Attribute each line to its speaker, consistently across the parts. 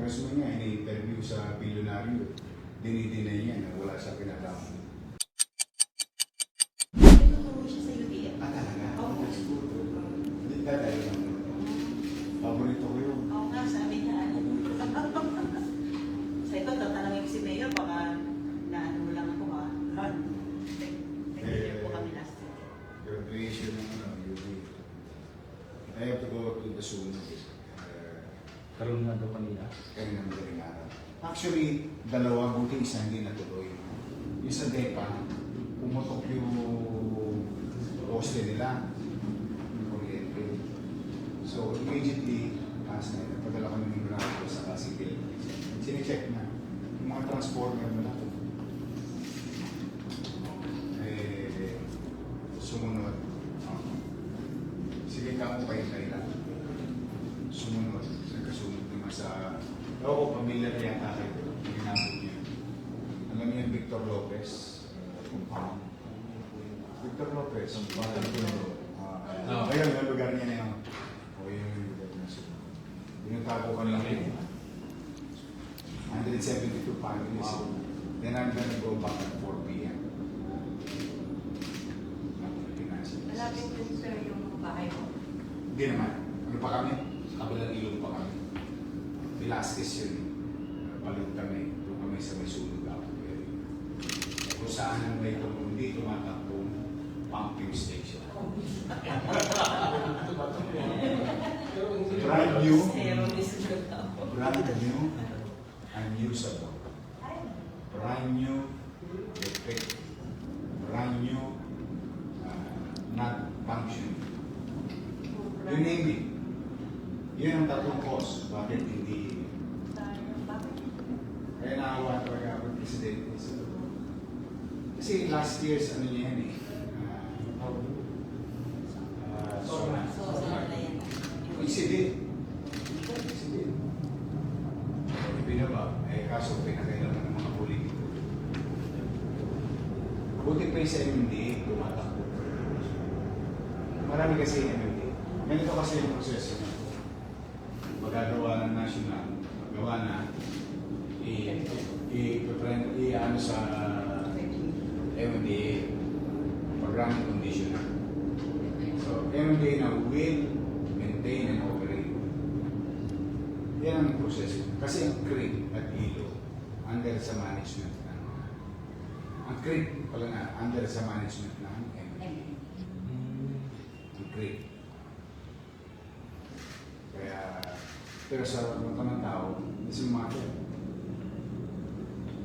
Speaker 1: congressman niya, ini-interview sa bilyonaryo, dinidinay niya na wala siya pinatawag.
Speaker 2: Tinuturo siya sa UDF.
Speaker 1: Ah, talaga?
Speaker 2: Oo.
Speaker 1: Hindi ka dahil lang. Paborito ko yun.
Speaker 2: Oo nga, sabi niya. Sabi ko, tatanungin ko si Mayor, baka naano mo lang ako ha. Nag-video po kami last week.
Speaker 1: Graduation ng UDF. I have to go to the Zoom.
Speaker 3: Karoon nga daw kanina.
Speaker 1: Kaya ng galing araw. Actually, dalawa, buti isa hindi natuloy. Yung sa DEPA, pumutok yung poste nila. Yung kuryente. So, immediately, last night, napadala kami ng grado sa Casibil. Sine-check na. Yung mga transformer na natin. Sumunod. Sige ka mo kayo lang. Sumunod. Nagkasunod naman sa... Oo, pamilyar yata kayo. Ginabot niya. Alam niyo yung Victor Lopez? Victor Lopez. Ayun, yung lugar niya na yun. O yun yung lugar niya. Pinuntago ka lang yun. 172 families. Then I'm gonna go back at 4 p.m.
Speaker 2: Malapit din sir yung bahay mo.
Speaker 1: Hindi naman. Ano pa kami? Sa kabilang ilong pa kami. Velasquez yun. Balog kami. Doon kami sa may sulog ako. Kung saan ang may hindi tumatakbong pumping station. Brand new. Brand new. Unusable. Brand new. Electric. Brand new. Not functioning. You name it. Yun ang tatlong cause. Bakit hindi? Kaya naawa talaga ako presidente. Kasi last year's ano niya yan eh. Incident. Incident. Pinaba. Kaso pinakailangan ng mga politiko. Buti pa yung sa MMDA, tumatakbo. Marami kasi yung MMDA. Ganito kasi yung proseso. Magagawa ng national, magawa na, i-ano sa MMDA, programming condition na. So, MMDA na will maintain and operate. Yan ang proseso. Kasi ang CRIP at ILO, under sa management na. Ang CRIP pala na, under sa management na MMDA. Ang CRIP. Kaya, pero sa mata ng tao, isang matter.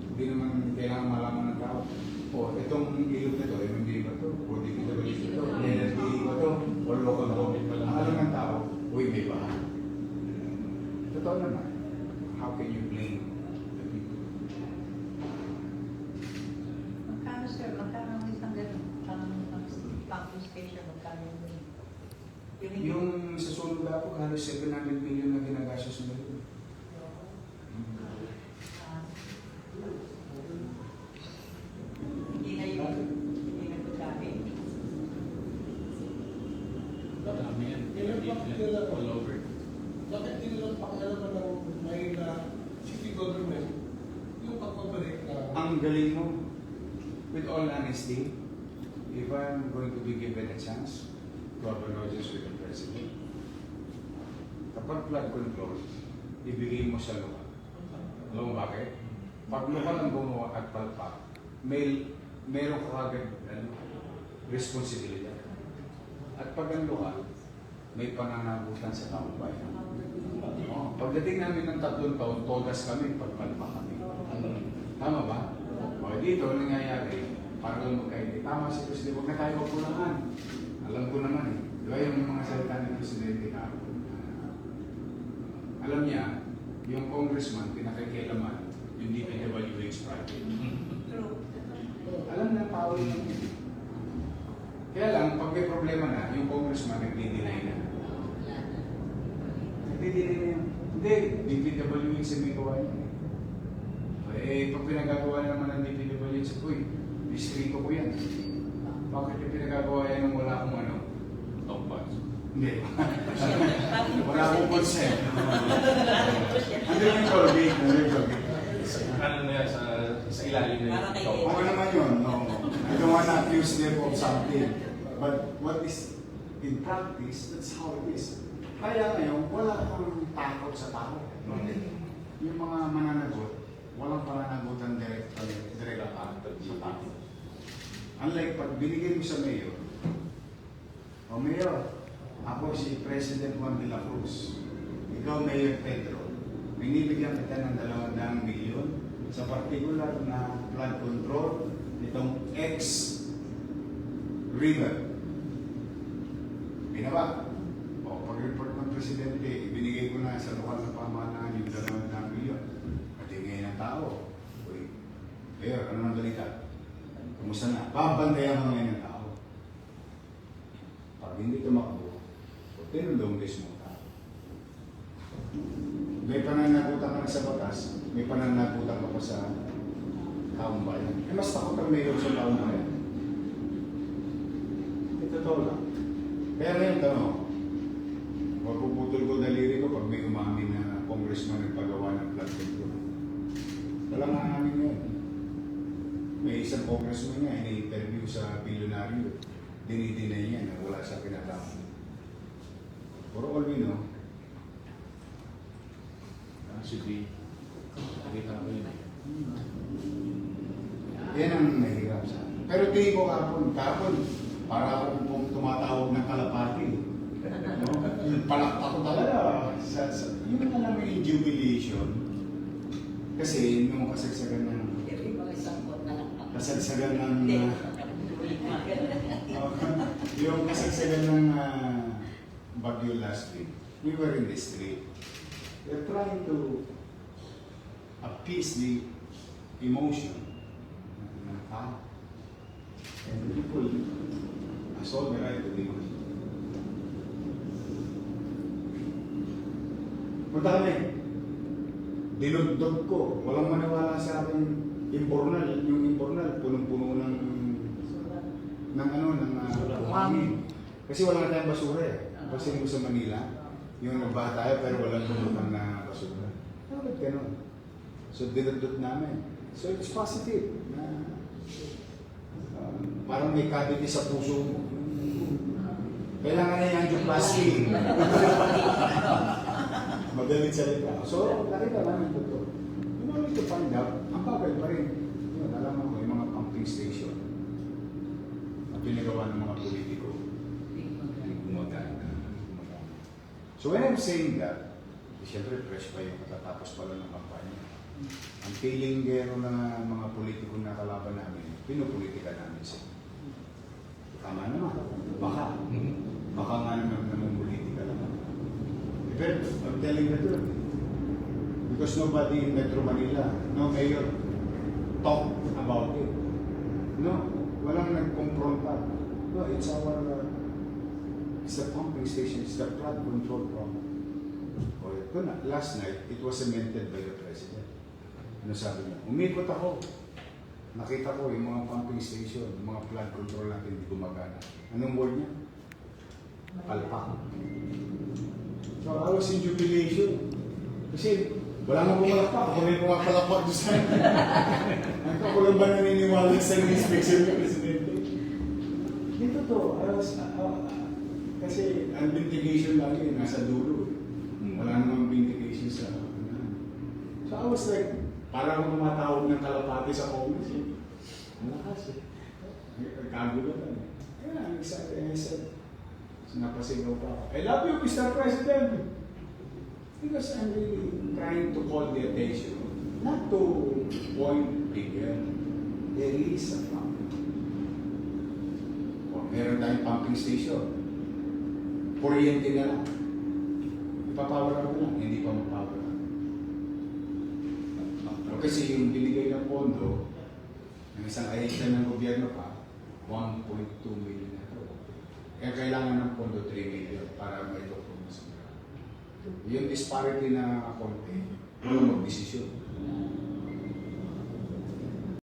Speaker 1: Hindi naman kailangan malaman ng tao. O, itong ilog na ito, MMDA ba ito? O, DPWH ito? NLDA ba ito? O, local government ba lang? Ang alam ng tao, uy, may bahan. Totoo naman. How can you blame the people?
Speaker 4: Magkano sir? Magkano ang isang ganun? Pumping station, magkano yun?
Speaker 1: Yung sa sulog ako, halos 700 million na ginagastos na ito.
Speaker 2: Hindi na yun. Hindi na magkabi.
Speaker 3: Marami yan. All over.
Speaker 5: Bakit nilang pakialaman ng Manila City Government yung pagpapalik na...
Speaker 1: Ang galing mo, with all honesty, if I'm going to be given a chance to have an audience with the President, kapag flood control, ibigay mo sa lupa. Alam mo bakit? Pag lupa ng gumawa at palpak, meron ka agad responsibility. At pag ang luha, may pananagutan sa taong bayan. Oh, pagdating namin ng 3 taon, togas kami, pagpalpak kami. Tama ba? O dito, nangyayari, para lang magkahindi. Tama si Presidente, huwag na tayo magpulangan. Alam ko naman eh. Di ba yung mga salita ni Presidente na alam niya, yung congressman, pinakikialaman, yung DPWH project. Alam ng tao yun. Kaya lang, pag may problema na, yung congressman nagdi-deny na. Nagdi-deny na yun. Hindi, DPWH yung may gawa niya. Eh, pag pinagagawa naman ng DPWH, uy, distrito ko yan. Bakit yung pinagagawa yan ng wala akong ano?
Speaker 3: Top funds.
Speaker 1: Hindi.
Speaker 2: Bakit
Speaker 1: Wala akong consent.
Speaker 2: Bakit po siya?
Speaker 1: Hindi yung Colgate. Hindi yung Colgate.
Speaker 3: Ano na yan, sa ilalim na
Speaker 2: Para kay
Speaker 3: ikaw.
Speaker 2: Ed.
Speaker 1: Ako naman yun. No. I don't want to accuse them of something. But what is in practice, that's how it is. Kaya ngayon, wala kang takot sa tao. No? Yung mga mananagot, walang pananagutan direct sa tao. Unlike pag binigay mo sa mayor, o mayor, ako si President Juan de la Cruz, ikaw Mayor Pedro, binibigyan kita ng 200 milyon sa particular na flood control itong X river. Binawa. O pag-report ng Presidente, ibinigay ko na sa lokal na pamahalaan yung 200 milyon. Pati ngayon ang tao. Uy, Mayor, ano nang balita? Kumusta na? Pabantayan mo ngayon ang tao. Pag hindi tumakbo, tinulong mismo tao. May pananagutan ka na sa batas, may pananagutan ka pa sa taong bayan. Eh, mas takot ang mayor sa taong bayan. Ito totoo lang. Kaya ngayon, tanong, mapuputol ko daliri ko pag may umamin na congressman nagpagawa ng flood control. Walang amin ngayon. May isang congressman nga, ini-interview sa bilyonaryo. Dinidinay niya na wala sa pinatawag. For all we know,
Speaker 3: Si B. Nakita ko yun.
Speaker 1: yan ang nahihirap sa akin. Pero tingin ko kahapon, para akong tumatawag ng kalapati. No? Yung palakpak ko talaga. Yung alam mo yung jubilation, kasi nung kasagsagan ng yung kasagsagan ng bagyo last week, we were in the street. We're trying to appease the emotion ng tao. And the people has all the right to be emotion. Punta kami. Dinugdog ko. Walang maniwala sa akin. Imbornal. Yung imbornal, punong-puno ng buhangin. Kasi wala na tayong basura eh. Kasi mo sa Manila, yung nagbaha tayo pero walang lumutang na basura. Bakit ganun? So dinudot namin. So it's positive na parang may cavity sa puso mo. Kailangan na yung angioplasty. Magalit salita. So nakita namin ito. You know, to find out, ang bagay pa rin. Yun, alam mo, yung mga pumping station na pinagawa ng mga politiko. So when I'm saying that, siyempre fresh pa yung katatapos pala ng kampanya. Ang feeling gero na mga politiko na kalaban namin, pinupolitika namin sila. Tama naman. Baka. Baka nga naman politika naman. But I'm telling the truth. Because nobody in Metro Manila, no mayor, talk about it. No, walang nagkompronta. No, it's the pumping station, it's the flood control problem. O, ito na, last night, it was cemented by the President. Ano sabi niya? Umikot ako. Nakita ko yung mga pumping station, yung mga flood control natin hindi gumagana. Anong word niya? Palpak. So, I was in jubilation. Kasi, wala nang pumalakpak. Ako may pumapalakpak doon sa akin. Ako lang ba naniniwala sa inspection ng Presidente? Dito to, kasi ang vindication lagi, nasa dulo. Wala namang vindication sa So I was like, parang ako tumatawag ng kalapati sa Congress. Ang lakas eh. Kagulo ka eh. Kaya, I'm excited. I said, napasigaw pa ako. I love you, Mr. President. Because I'm really trying to call the attention, not to point figure. There is a pumping. O, meron tayong pumping station. Kuryente na lang. Ipapower up na lang, hindi pa mapower up. Kasi yung binigay ng pondo, ng isang ahensya ng gobyerno pa, 1.2 million na ito. Kaya kailangan ng pondo 3 million para may doktor sa yung disparity na konti, walang mag-desisyon.